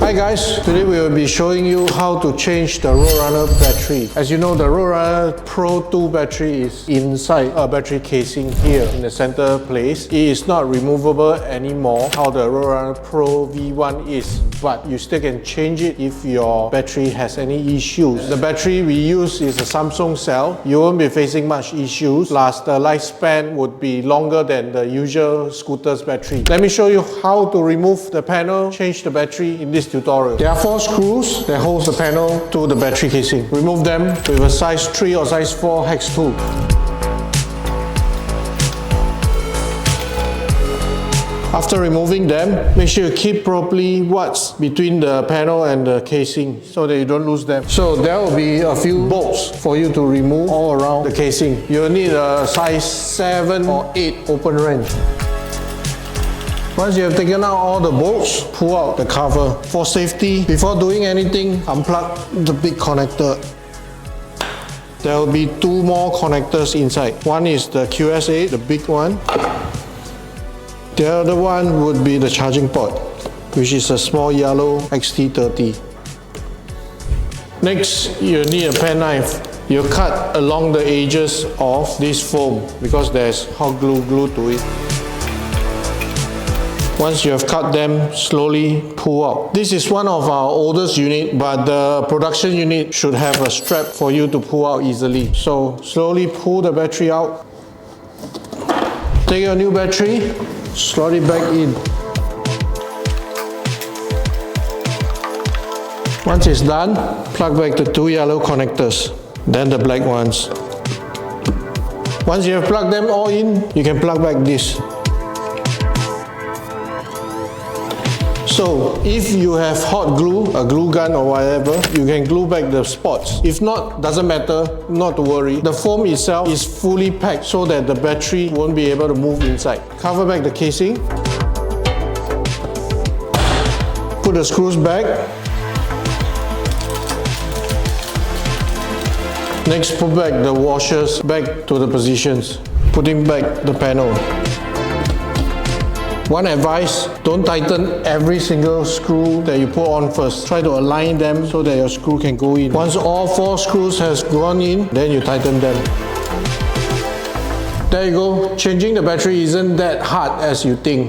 Hi guys, today we will be showing you how to change the RoadRunner battery. As you know, the RoadRunner Pro 2 battery is inside a battery casing here in the center place. It is not removable anymore how the RoadRunner Pro V1 is, but you still can change it if your battery has any issues. The battery we use is a Samsung cell. You won't be facing much issues, plus the lifespan would be longer than the usual scooter's battery. Let me show you how to remove the panel, change the battery in this tutorial. There are 4 screws that holds the panel to the battery casing. Remove them with a size 3 or size 4 hex tool. After removing them, make sure you keep properly what's between the panel and the casing so that you don't lose them. So there will be a few bolts for you to remove all around the casing. You'll need a size 7 or 8 open wrench. Once you have taken out all the bolts, pull out the cover. For safety, before doing anything, unplug the big connector. There will be 2 more connectors inside. One is the QS8, the big one. The other one would be the charging port, which is a small yellow XT30. Next, you need a pen knife. You cut along the edges of this foam because there's hot glue glued to it. Once you have cut them, slowly pull out. This is one of our oldest unit, but the production unit should have a strap for you to pull out easily. So slowly pull the battery out. Take your new battery, slot it back in. Once it's done, plug back the 2 yellow connectors, then the black ones. Once you have plugged them all in, you can plug back this. So, if you have hot glue, a glue gun or whatever, you can glue back the spots. If not, doesn't matter, not to worry. The foam itself is fully packed so that the battery won't be able to move inside. Cover back the casing. Put the screws back. Next, put back the washers back to the positions. Putting back the panel. One advice, don't tighten every single screw that you put on first. Try to align them so that your screw can go in. Once all 4 screws has gone in, then you tighten them. There you go. Changing the battery isn't that hard as you think.